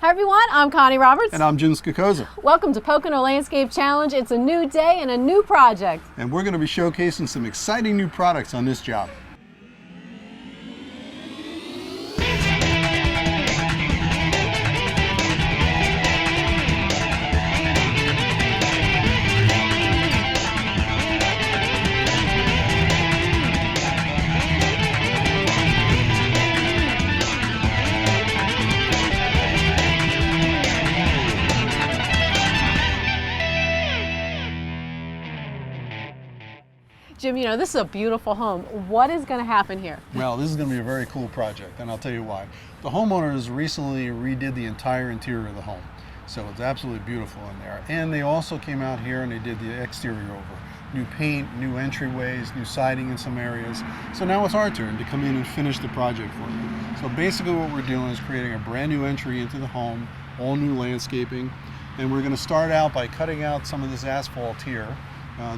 Hi everyone, I'm Connie Roberts. And I'm Jim Skakoza. Welcome to Pocono Landscape Challenge. It's a new day and a new project. And we're going to be showcasing some exciting new products on this job. Jim, you know, this is a beautiful home. What is going to happen here? Well, this is going to be a very cool project, and I'll tell you why. The homeowners recently redid the entire interior of the home, so it's absolutely beautiful in there. And they also came out here and they did the exterior over. New paint, new entryways, new siding in some areas. So now it's our turn to come in and finish the project for you. So basically what we're doing is creating a brand new entry into the home, all new landscaping, and we're going to start out by cutting out some of this asphalt here.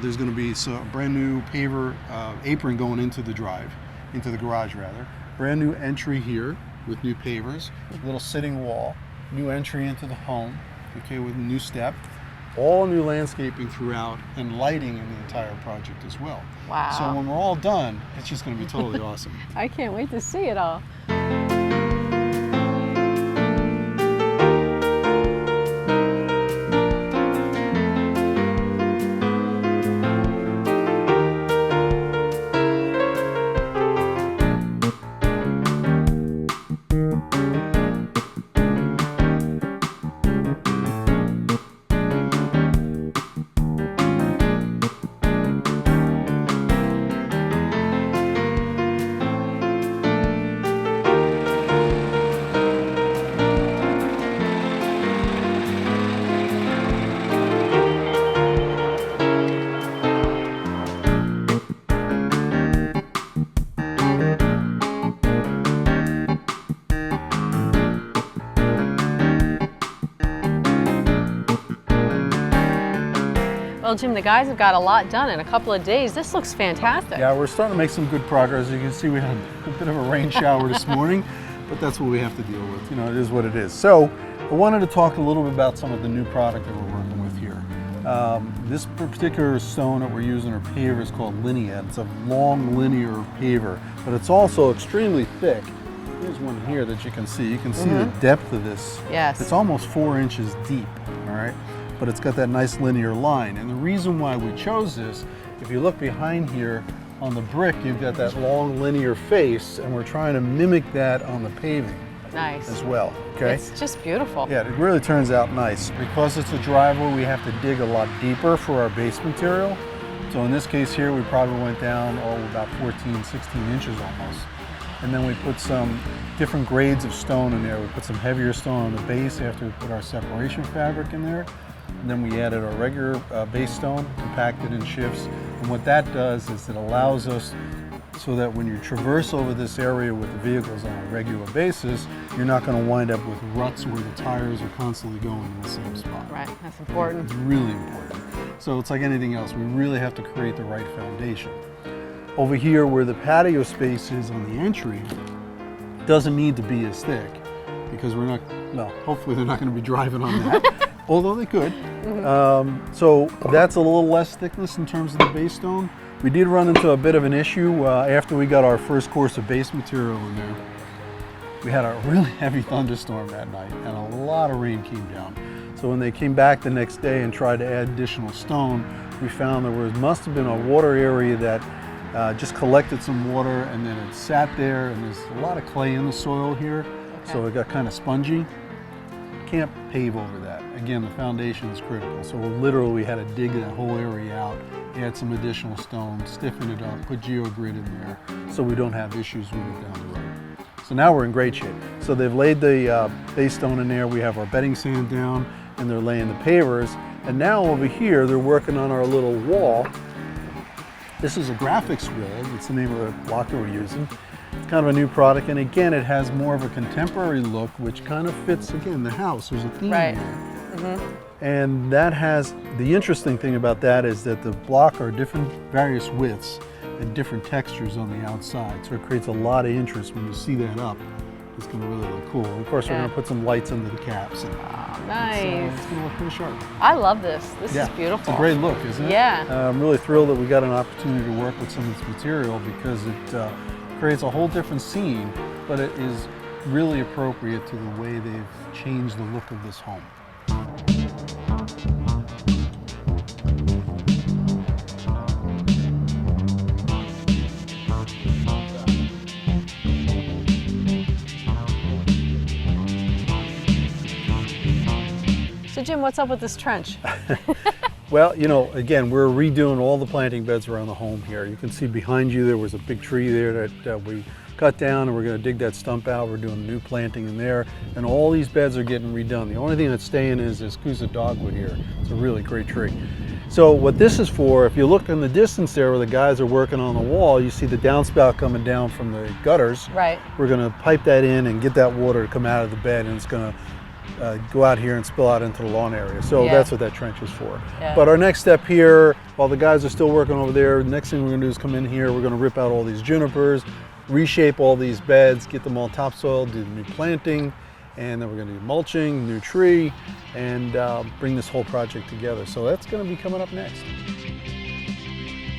There's going to be a brand new paver apron going into the garage rather. Brand new entry here with new pavers, little sitting wall, new entry into the home, okay, with a new step, all new landscaping throughout and lighting in the entire project as well. Wow. So when we're all done, it's just going to be totally awesome. I can't wait to see it all. Well, Jim, the guys have got a lot done in a couple of days. This looks fantastic. Yeah, we're starting to make some good progress. As you can see, we had a bit of a rain shower this morning, but that's what we have to deal with. You know, it is what it is. So I wanted to talk a little bit about some of the new product that we're working with here. This particular stone that we're using, or paver, is called linear. It's a long linear paver, but it's also extremely thick. Here's one here that you can see. You can see the depth of this. Yes. It's almost 4 inches deep, all right? But it's got that nice linear line. And the reason why we chose this, if you look behind here on the brick, you've got that long linear face, and we're trying to mimic that on the paving. Nice. As well, okay? It's just beautiful. Yeah, it really turns out nice. Because it's a driveway, we have to dig a lot deeper for our base material. So in this case here, we probably went down, about 14, 16 inches almost. And then we put some different grades of stone in there. We put some heavier stone on the base after we put our separation fabric in there. And then we added our regular base stone, compacted in shifts. And what that does is it allows us so that when you traverse over this area with the vehicles on a regular basis, you're not going to wind up with ruts where the tires are constantly going in the same spot. Right, that's important. It's really important. So it's like anything else, we really have to create the right foundation. Over here where the patio space is on the entry, doesn't need to be as thick because we're not, well, hopefully they're not going to be driving on that, although they could. So that's a little less thickness in terms of the base stone. We did run into a bit of an issue after we got our first course of base material in there. We had a really heavy thunderstorm that night and a lot of rain came down. So when they came back the next day and tried to add additional stone, we found must have been a water area that just collected some water and then it sat there, and there's a lot of clay in the soil here. Okay. So it got kind of spongy. Can't pave over that. Again, the foundation is critical. So we had to dig that whole area out, add some additional stone, stiffen it up, put geogrid in there so we don't have issues with it down the road. So now we're in great shape. So they've laid the base stone in there, we have our bedding sand down, and they're laying the pavers. And now over here, they're working on our little wall. This is a graphics wall. That's the name of the block that we're using. It's kind of a new product, and again, it has more of a contemporary look, which kind of fits, again, the house. There's a theme there. And that has, the interesting thing about that is that the block are different, various widths and different textures on the outside. So it creates a lot of interest when you see that up it's going to really look cool. And of course, we're Yeah. going to put some lights under the caps. And Nice. it's going to look pretty sharp. I love this. This Yeah, is beautiful. It's a great look, isn't it? Yeah. I'm really thrilled that we got an opportunity to work with some of this material because it creates a whole different scene, but it is really appropriate to the way they've changed the look of this home. So Jim, what's up with this trench? Well, you know, again, we're redoing all the planting beds around the home here. You can see behind you there was a big tree there that we cut down, and we're going to dig that stump out. We're doing new planting in there, and all these beds are getting redone. The only thing that's staying is this Kusa dogwood here. It's a really great tree. So what this is for, if you look in the distance there where the guys are working on the wall, you see the downspout coming down from the gutters. Right. We're going to pipe that in and get that water to come out of the bed, and it's going to go out here and spill out into the lawn area. So Yeah. that's what that trench is for. Yeah. But our next step here, while the guys are still working over there, the next thing we're going to do is come in here. We're going to rip out all these junipers, reshape all these beds, get them all topsoil, do the new planting, and then we're going to do mulching, new tree, and bring this whole project together. So that's going to be coming up next.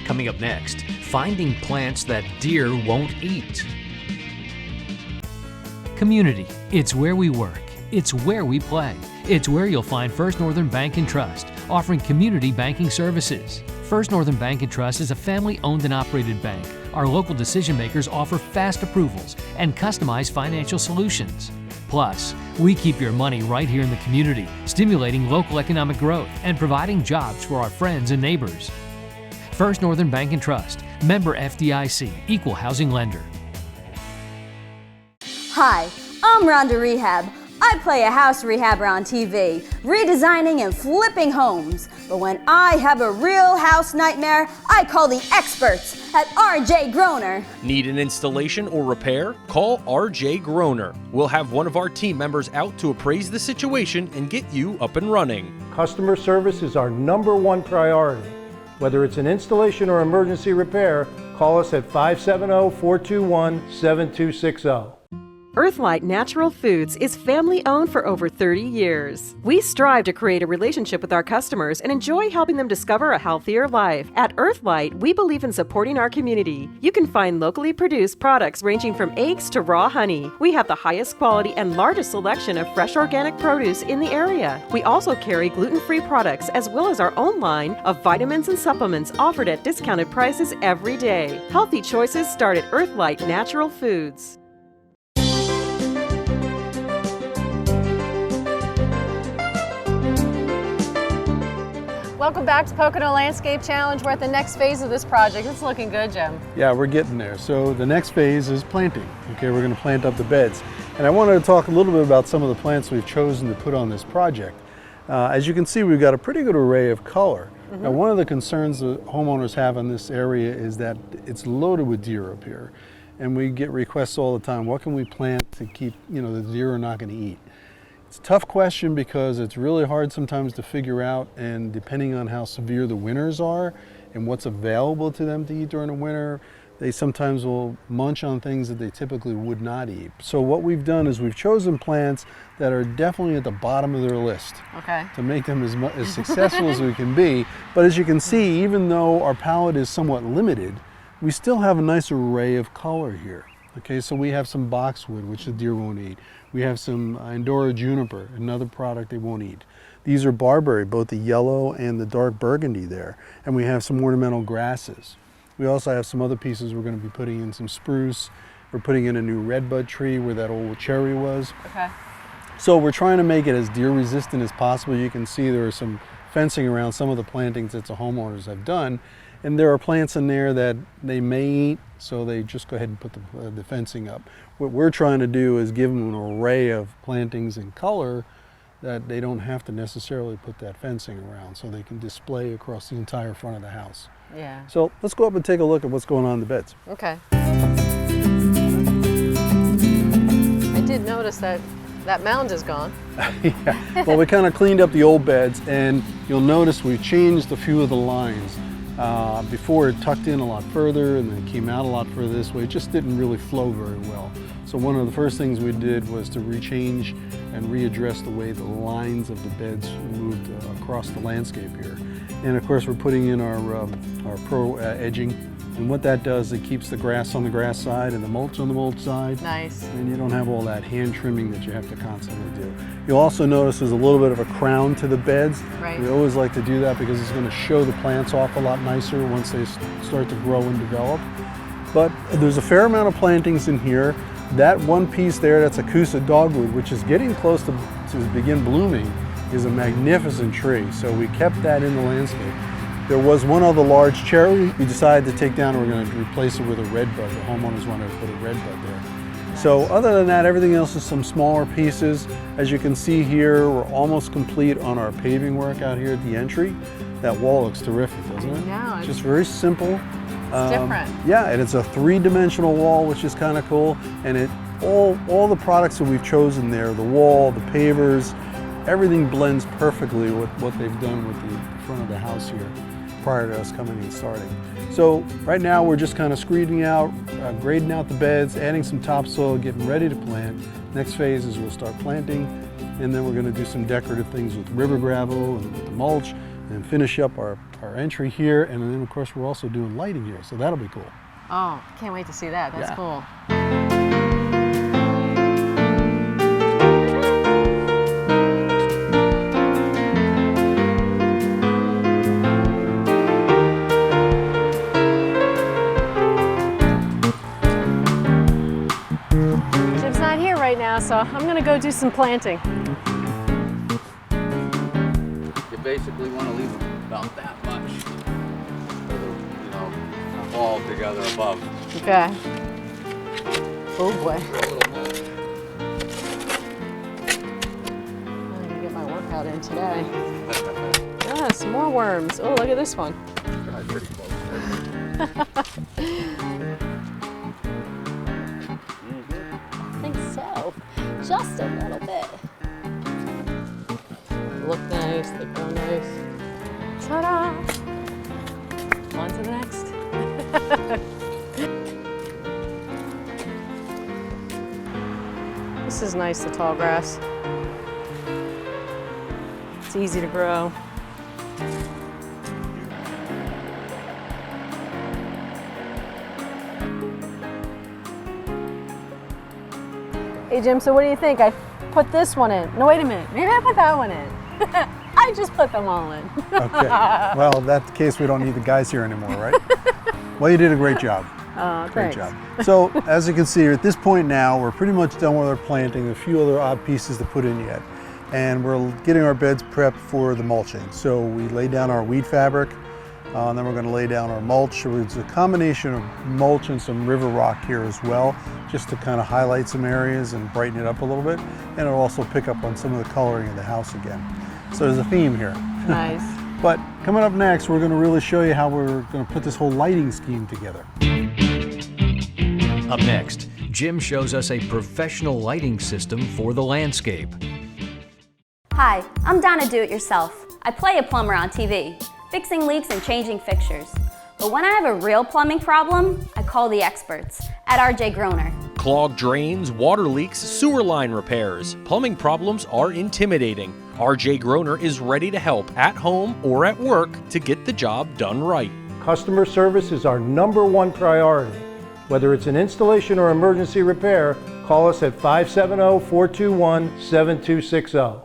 Coming up next, finding plants that deer won't eat. Community. It's where we work. It's where we play. It's where you'll find First Northern Bank and Trust, offering community banking services. First Northern Bank and Trust is a family-owned and operated bank. Our local decision makers offer fast approvals and customized financial solutions. Plus, we keep your money right here in the community, stimulating local economic growth and providing jobs for our friends and neighbors. First Northern Bank and Trust, member FDIC, equal housing lender. Hi, I'm Rhonda Rehab. I play a house rehabber on TV, redesigning and flipping homes. But when I have a real house nightmare, I call the experts at RJ Groner. Need an installation or repair? Call RJ Groner. We'll have one of our team members out to appraise the situation and get you up and running. Customer service is our #1 priority. Whether it's an installation or emergency repair, call us at 570-421-7260. Earthlight Natural Foods is family-owned for over 30 years. We strive to create a relationship with our customers and enjoy helping them discover a healthier life. At Earthlight, we believe in supporting our community. You can find locally produced products ranging from eggs to raw honey. We have the highest quality and largest selection of fresh organic produce in the area. We also carry gluten-free products as well as our own line of vitamins and supplements offered at discounted prices every day. Healthy choices start at Earthlight Natural Foods. Welcome back to Pocono Landscape Challenge. We're at the next phase of this project. It's looking good, Jim. Yeah, we're getting there. So the next phase is planting. Okay, we're going to plant up the beds. And I wanted to talk a little bit about some of the plants we've chosen to put on this project. As you can see, we've got a pretty good array of color. Now, one of the concerns that homeowners have in this area is that it's loaded with deer up here. And we get requests all the time, what can we plant to keep, the deer are not going to eat? It's a tough question because it's really hard sometimes to figure out, and depending on how severe the winters are and what's available to them to eat during the winter, they sometimes will munch on things that they typically would not eat. So what we've done is we've chosen plants that are definitely at the bottom of their list. Okay. To make them as successful as we can be. But as you can see, even though our palette is somewhat limited, we still have a nice array of color here. Okay, so we have some boxwood, which the deer won't eat. We have some Andorra juniper, another product they won't eat. These are barberry, both the yellow and the dark burgundy there. And we have some ornamental grasses. We also have some other pieces we're going to be putting in, some spruce. We're putting in a new redbud tree where that old cherry was. Okay. So we're trying to make it as deer resistant as possible. You can see there are some fencing around some of the plantings that the homeowners have done. And there are plants in there that they may eat, so they just go ahead and put the fencing up. What we're trying to do is give them an array of plantings in color that they don't have to necessarily put that fencing around, so they can display across the entire front of the house. Yeah. So let's go up and take a look at what's going on in the beds. Okay. I did notice that mound is gone. Yeah. Well, we kind of cleaned up the old beds, and you'll notice we changed a few of the lines. Before it tucked in a lot further and then came out a lot further this way. It just didn't really flow very well. So So one of the first things we did was to rechange and readdress the way the lines of the beds moved across the landscape here. And of course we're putting in our pro edging. And what that does, it keeps the grass on the grass side and the mulch on the mulch side. Nice. And you don't have all that hand trimming that you have to constantly do. You'll also notice there's a little bit of a crown to the beds. Right. We always like to do that because it's going to show the plants off a lot nicer once they start to grow and develop. But there's a fair amount of plantings in here. That one piece there, that's a Coosa dogwood, which is getting close to begin blooming, is a magnificent tree. So we kept that in the landscape. There was one other large cherry we decided to take down, and we're going to replace it with a red bud. The homeowners wanted to put a red bud there. So other than that, everything else is some smaller pieces. As you can see here, we're almost complete on our paving work out here at the entry. That wall looks terrific, doesn't it? Yeah, Just very simple. It's different. Yeah, and it's a three-dimensional wall, which is kind of cool. And all the products that we've chosen there, the wall, the pavers, everything blends perfectly with what they've done with the front of the house here prior to us coming and starting. So right now we're just kind of screening out, grading out the beds, adding some topsoil, getting ready to plant. Next phase is we'll start planting, and then we're going to do some decorative things with river gravel and with the mulch, and finish up our entry here. And then of course we're also doing lighting here, so that'll be cool. Oh, can't wait to see that. That's Yeah. cool. Jim's not here right now, so I'm gonna go do some planting. You basically want to leave them about that much for the, fall together above. Okay. Oh boy. For a little mulch. I'm gonna get my workout in today. Ah, some more worms. Oh, look at this one. Probably pretty close. I think so. Just a little bit. Look nice, they grow nice. Ta-da! On to the next. This is nice, the tall grass. It's easy to grow. Hey Jim, so what do you think? I put this one in. No, wait a minute. Maybe I put that one in. I just put them all in. Okay. Well, in that case, we don't need the guys here anymore, right? Well, you did a great job. Great Thanks. job. So, as you can see, at this point now, we're pretty much done with our planting. A few other odd pieces to put in yet. And we're getting our beds prepped for the mulching. So we lay down our weed fabric, and then we're going to lay down our mulch. So it's a combination of mulch and some river rock here as well, just to kind of highlight some areas and brighten it up a little bit. And it'll also pick up on some of the coloring of the house again. So there's a theme here. Nice. But coming up next, we're going to really show you how we're going to put this whole lighting scheme together. Up next, Jim shows us a professional lighting system for the landscape. Hi, I'm Donna Do-It-Yourself. I play a plumber on TV, fixing leaks and changing fixtures. But when I have a real plumbing problem, I call the experts at RJ Groner. Clogged drains, water leaks, sewer line repairs. Plumbing problems are intimidating. RJ Groner is ready to help at home or at work to get the job done right. Customer service is our #1 priority. Whether it's an installation or emergency repair, call us at 570-421-7260.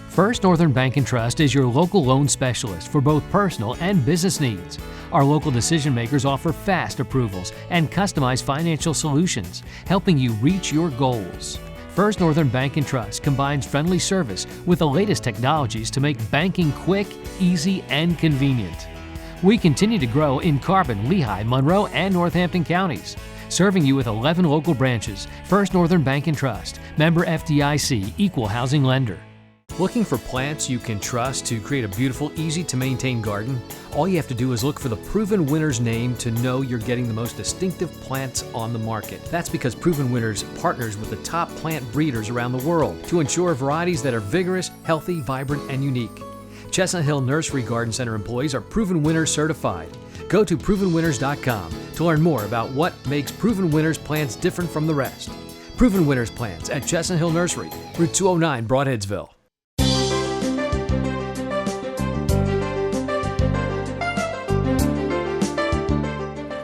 First Northern Bank and Trust is your local loan specialist for both personal and business needs. Our local decision makers offer fast approvals and customized financial solutions, helping you reach your goals. First Northern Bank and Trust combines friendly service with the latest technologies to make banking quick, easy, and convenient. We continue to grow in Carbon, Lehigh, Monroe, and Northampton counties, serving you with 11 local branches. First Northern Bank and Trust, member FDIC, equal housing lender. Looking for plants you can trust to create a beautiful, easy-to-maintain garden? All you have to do is look for the Proven Winners name to know you're getting the most distinctive plants on the market. That's because Proven Winners partners with the top plant breeders around the world to ensure varieties that are vigorous, healthy, vibrant, and unique. Chestnut Hill Nursery Garden Center employees are Proven Winners certified. Go to provenwinners.com to learn more about what makes Proven Winners plants different from the rest. Proven winners plants at Chestnut Hill Nursery, Route 209, Broadheadsville.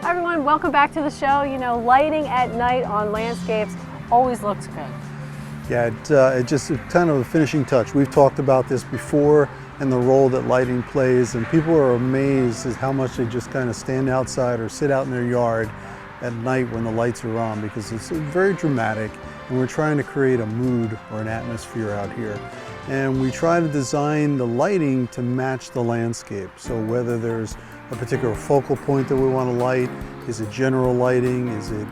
Hi everyone, welcome back to the show. You know, lighting at night on landscapes always looks good. Yeah, it's just kind of a finishing touch. We've talked about this before and the role that lighting plays, and people are amazed at how much they just kind of stand outside or sit out in their yard at night when the lights are on, because it's very dramatic and we're trying to create a mood or an atmosphere out here. And we try to design the lighting to match the landscape. So whether there's a particular focal point that we want to light, is it general lighting, is it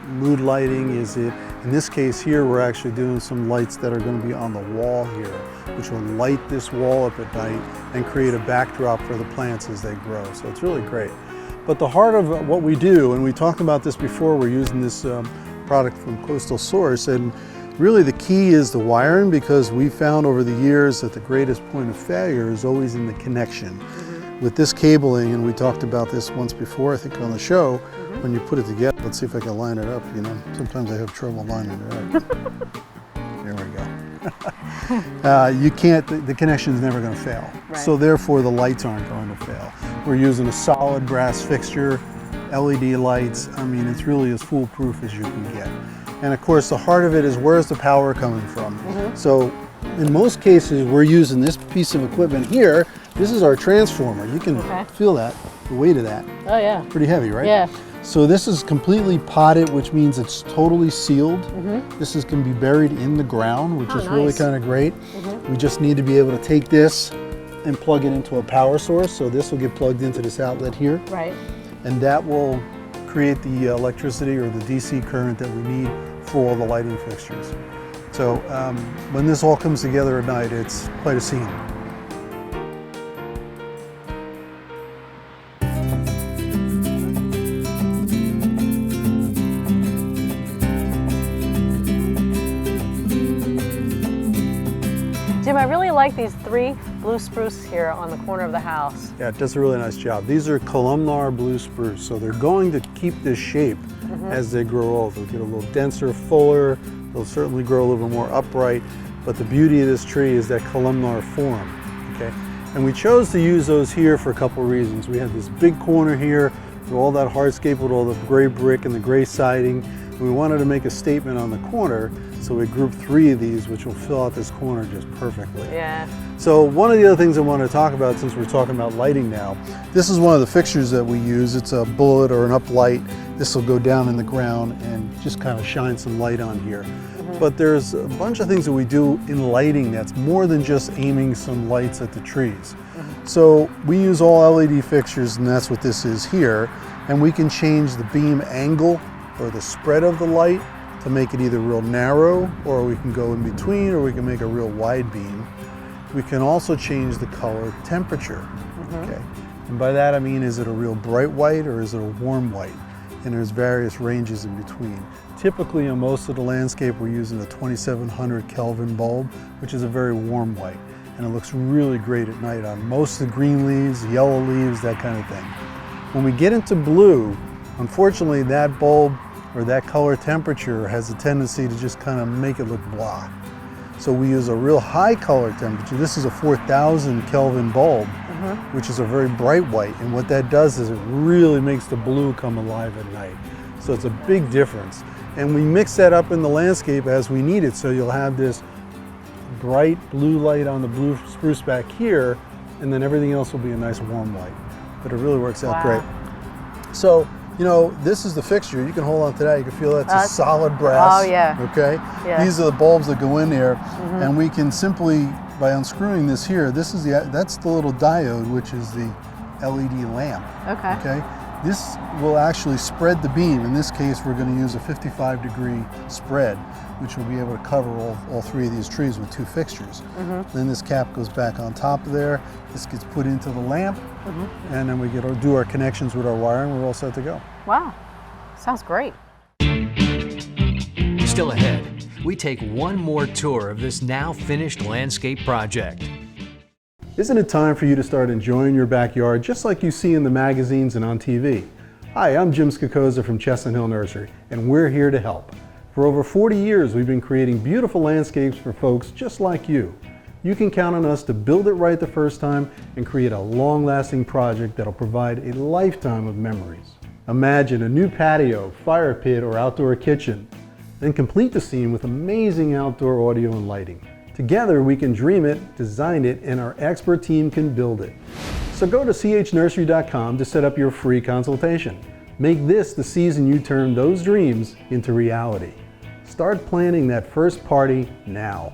mood lighting, is it, in this case here, we're actually doing some lights that are going to be on the wall here, which will light this wall up at night and create a backdrop for the plants as they grow. So it's really great. But the heart of what we do, and we talked about this before, we're using this product from Coastal Source, and really the key is the wiring, because we found over the years that the greatest point of failure is always in the connection. With this cabling, and we talked about this once before, I think on the show, when you put it together, let's see if I can line it up, you know, sometimes I have trouble lining it up. There we go. You can't, the connection is never going to fail. Right. So therefore the lights aren't going to fail. We're using a solid brass fixture, LED lights. I mean, it's really as foolproof as you can get. And of course the heart of it is, where's the power coming from? So in most cases we're using this piece of equipment here. This is our transformer. You can feel that, the weight of that. Oh yeah. Pretty heavy, right? Yeah. So this is completely potted, which means it's totally sealed. This can be buried in the ground, which is really kind of great. We just need to be able to take this and plug it into a power source. So this will get plugged into this outlet here. Right. And that will create the electricity or the DC current that we need for all the lighting fixtures. So when this all comes together at night, it's quite a scene. Jim, I really like these 3 blue spruce here on the corner of the house. Yeah, it does a really nice job. These are columnar blue spruce, so they're going to keep this shape as they grow old. They'll get a little denser, fuller, they'll certainly grow a little bit more upright, but the beauty of this tree is that columnar form, okay? And we chose to use those here for a couple reasons. We had this big corner here with all that hardscape with all the gray brick and the gray siding. We wanted to make a statement on the corner, so we grouped 3 of these, which will fill out this corner just perfectly. Yeah. So one of the other things I want to talk about, since we're talking about lighting now, this is one of the fixtures that we use. It's a bullet or an uplight. This will go down in the ground and just kind of shine some light on here. But there's a bunch of things that we do in lighting that's more than just aiming some lights at the trees. So we use all LED fixtures, and that's what this is here. And we can change the beam angle or the spread of the light to make it either real narrow, or we can go in between, or we can make a real wide beam. We can also change the color temperature. Okay, and by that I mean, is it a real bright white or is it a warm white? And there's various ranges in between. Typically on most of the landscape we're using a 2700 Kelvin bulb, which is a very warm white, and it looks really great at night on most of the green leaves, yellow leaves, that kind of thing. When we get into blue, unfortunately that bulb or that color temperature has a tendency to just kind of make it look blah. So we use a real high color temperature. This is a 4000 Kelvin bulb, which is a very bright white, and what that does is it really makes the blue come alive at night. So it's a big difference. And we mix that up in the landscape as we need it, so you'll have this bright blue light on the blue spruce back here, and then everything else will be a nice warm light. But it really works out great. So, you know, this is the fixture. You can hold on to that. You can feel that's a solid brass. Oh yeah. Okay. Yeah. These are the bulbs that go in there, and we can simply, by unscrewing this here, this is that's the little diode, which is the LED lamp. Okay. Okay. This will actually spread the beam. In this case, we're going to use a 55-degree spread, which will be able to cover all 3 of these trees with 2 fixtures. Then this cap goes back on top of there. This gets put into the lamp, and then we do our connections with our wiring. We're all set to go. Wow, sounds great. Still ahead, we take one more tour of this now finished landscape project. Isn't it time for you to start enjoying your backyard just like you see in the magazines and on TV? Hi, I'm Jim Skakoza from Chestnut Hill Nursery, and we're here to help. For over 40 years, we've been creating beautiful landscapes for folks just like you. You can count on us to build it right the first time and create a long-lasting project that'll provide a lifetime of memories. Imagine a new patio, fire pit, or outdoor kitchen. Then complete the scene with amazing outdoor audio and lighting. Together we can dream it, design it, and our expert team can build it. So go to chnursery.com to set up your free consultation. Make this the season you turn those dreams into reality. Start planning that first party now.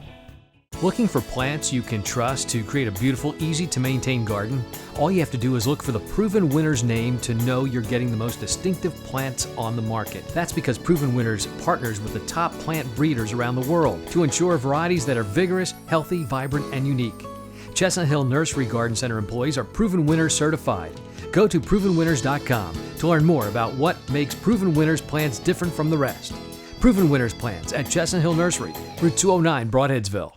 Looking for plants you can trust to create a beautiful, easy-to-maintain garden? All you have to do is look for the Proven Winners name to know you're getting the most distinctive plants on the market. That's because Proven Winners partners with the top plant breeders around the world to ensure varieties that are vigorous, healthy, vibrant, and unique. Chestnut Hill Nursery Garden Center employees are Proven Winners certified. Go to provenwinners.com to learn more about what makes Proven Winners plants different from the rest. Proven Winners plants at Chestnut Hill Nursery, Route 209, Broadheadsville.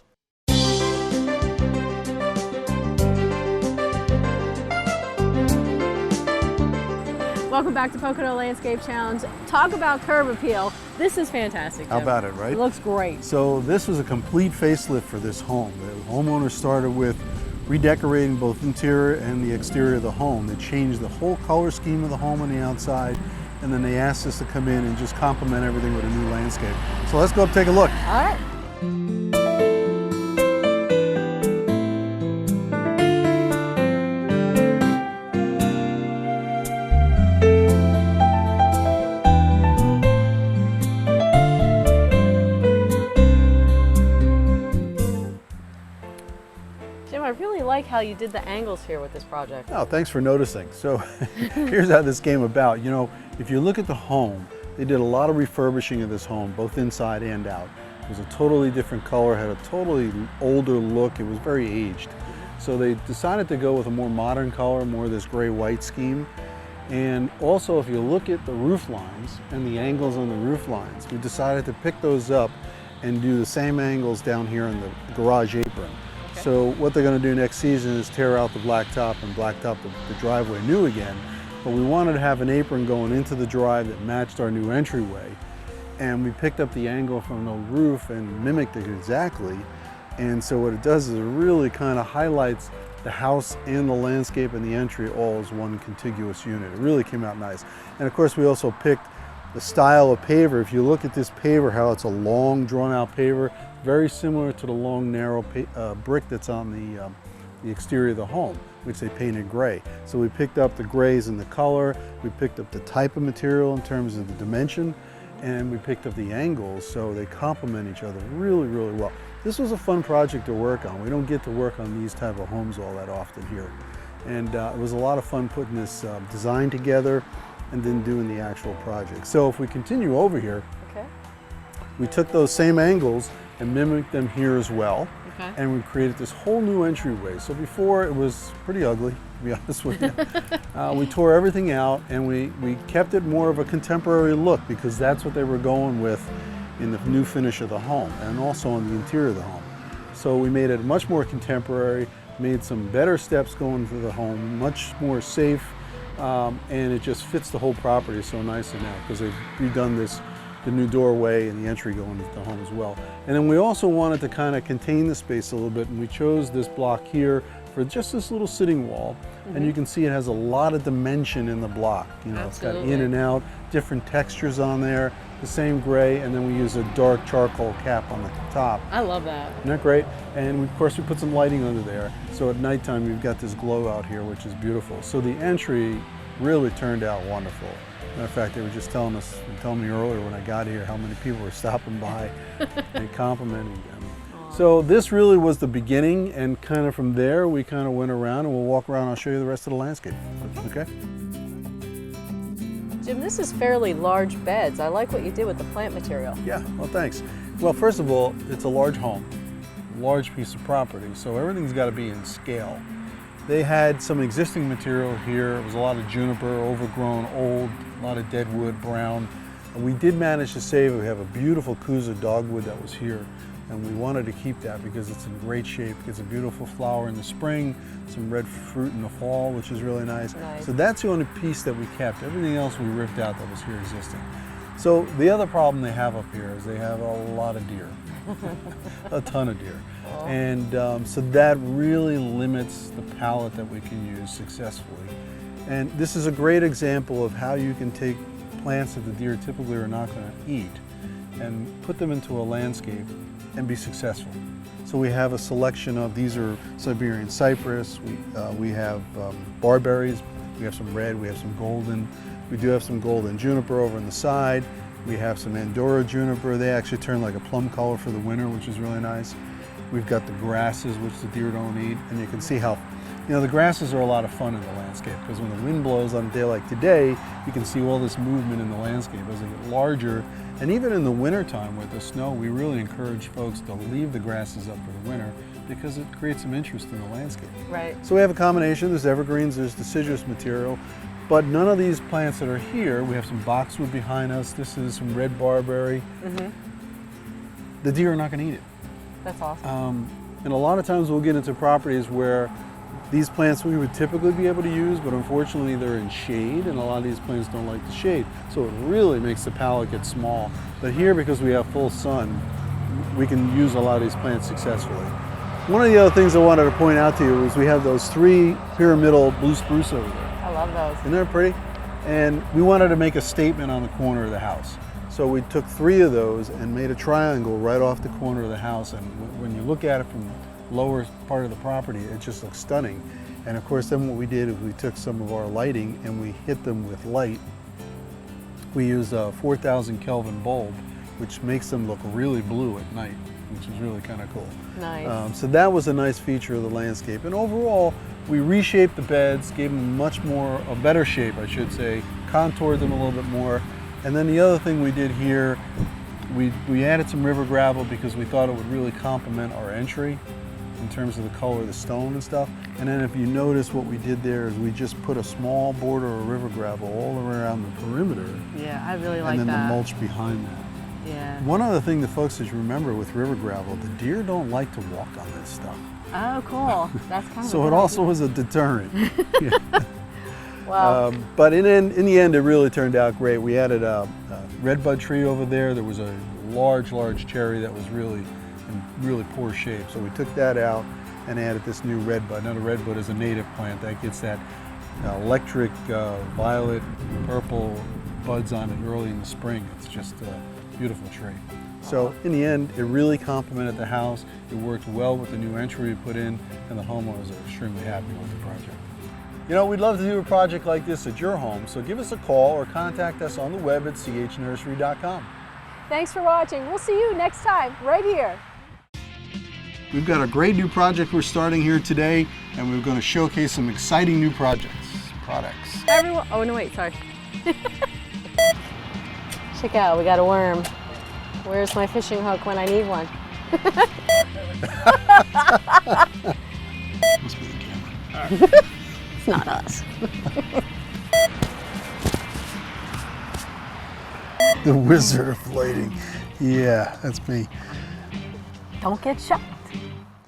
Welcome back to Pocono Landscape Challenge. Talk about curb appeal. This is fantastic. How about it, right? It looks great. So this was a complete facelift for this home. The homeowner started with redecorating both interior and the exterior of the home. They changed the whole color scheme of the home on the outside, and then they asked us to come in and just complement everything with a new landscape. So let's go up and take a look. All right. I really like how you did the angles here with this project. Oh, thanks for noticing. So here's how this came about. You know, if you look at the home, they did a lot of refurbishing of this home, both inside and out. It was a totally different color, had a totally older look. It was very aged. So they decided to go with a more modern color, more of this gray-white scheme. And also, if you look at the roof lines and the angles on the roof lines, we decided to pick those up and do the same angles down here in the garage apron. So what they're going to do next season is tear out the blacktop and blacktop the driveway new again. But we wanted to have an apron going into the drive that matched our new entryway. And we picked up the angle from the roof and mimicked it exactly. And so what it does is it really kind of highlights the house and the landscape and the entry all as one contiguous unit. It really came out nice. And of course we also picked the style of paver. If you look at this paver, how it's a long drawn out paver, very similar to the long narrow brick that's on the exterior of the home, which they painted gray. So we picked up the grays in the color, we picked up the type of material in terms of the dimension, and we picked up the angles so they complement each other really, really well. This was a fun project to work on. We don't get to work on these type of homes all that often here. And it was a lot of fun putting this design together and then doing the actual project. So if we continue over here, we took those same angles and mimicked them here as well. And we created this whole new entryway. So before it was pretty ugly, to be honest with you. We tore everything out and we kept it more of a contemporary look because that's what they were going with in the new finish of the home and also on the interior of the home. So we made it much more contemporary, made some better steps going to the home, much more safe, and it just fits the whole property so nicely now because they've redone this, the new doorway and the entry going into the home as well. And then we also wanted to kind of contain the space a little bit, and we chose this block here for just this little sitting wall. And you can see it has a lot of dimension in the block. You know, Absolutely. It's got in and out, different textures on there, the same gray, and then we use a dark charcoal cap on the top. I love that. Isn't that great? And of course we put some lighting under there. So at nighttime you've got this glow out here, which is beautiful. So the entry really turned out wonderful. Matter of fact, they were just telling me earlier when I got here how many people were stopping by and complimenting them. So this really was the beginning, and kind of from there we kind of went around, and we'll walk around and I'll show you the rest of the landscape. Okay? Jim, this is fairly large beds. I like what you did with the plant material. Yeah, well thanks. Well, first of all, it's a large home, a large piece of property, so everything's got to be in scale. They had some existing material here. It was a lot of juniper, overgrown, old, a lot of dead wood, brown. And we did manage to save it. We have a beautiful Kuza dogwood that was here, and we wanted to keep that because it's in great shape. It gets a beautiful flower in the spring, some red fruit in the fall, which is really nice. So that's the only piece that we kept. Everything else we ripped out that was here existing. So the other problem they have up here is they have a lot of deer, a ton of deer. And so that really limits the palette that we can use successfully. And this is a great example of how you can take plants that the deer typically are not going to eat and put them into a landscape and be successful. So we have a selection of, these are Siberian cypress, we have barberries, we have some red, we have some golden, we do have some golden juniper over on the side, we have some Andorra juniper, they actually turn like a plum color for the winter, which is really nice. We've got the grasses, which the deer don't eat, and you can see how, you know, the grasses are a lot of fun in the landscape because when the wind blows on a day like today, you can see all this movement in the landscape as they get larger. And even in the wintertime with the snow, we really encourage folks to leave the grasses up for the winter because it creates some interest in the landscape. Right. So we have a combination, there's evergreens, there's deciduous material, but none of these plants that are here, we have some boxwood behind us, this is some red barberry. The deer are not going to eat it. That's awesome. And a lot of times we'll get into properties where these plants we would typically be able to use, but unfortunately they're in shade, and a lot of these plants don't like the shade. So it really makes the palette get small. But here, because we have full sun, we can use a lot of these plants successfully. One of the other things I wanted to point out to you is we have those 3 pyramidal blue spruce over there. I love those. Isn't that pretty? And we wanted to make a statement on the corner of the house. So we took 3 of those and made a triangle right off the corner of the house. And when you look at it from the lower part of the property, it just looks stunning. And of course, then what we did is we took some of our lighting and we hit them with light. We used a 4,000 Kelvin bulb, which makes them look really blue at night, which is really kind of cool. Nice. So that was a nice feature of the landscape. And overall, we reshaped the beds, gave them much more, a better shape, I should say, contoured them a little bit more. And then the other thing we did here, we added some river gravel because we thought it would really complement our entry in terms of the color of the stone and stuff. And then if you notice what we did there is we just put a small border of river gravel all around the perimeter. Yeah, I really like and then that. the mulch behind that. Yeah. One other thing that folks should remember with river gravel, the deer don't like to walk on this stuff. Oh, cool. That's kind of So a it good also idea. was a deterrent. Yeah. Wow. But in the end, it really turned out great. We added a redbud tree over there. There was a large cherry that was really in really poor shape. So we took that out and added this new redbud. Now the redbud is a native plant that gets that electric violet, purple buds on it early in the spring. It's just a beautiful tree. So in the end, it really complemented the house. It worked well with the new entry we put in, and the homeowners are extremely happy with the project. You know, we'd love to do a project like this at your home, so give us a call or contact us on the web at chnursery.com. Thanks for watching. We'll see you next time right here. We've got a great new project we're starting here today, and we're going to showcase some exciting new products. Everyone, oh no, wait, sorry. Check out, we got a worm. Where's my fishing hook when I need one? Must be the camera. It's not us. The wizard of lighting. Yeah, that's me. Don't get shot.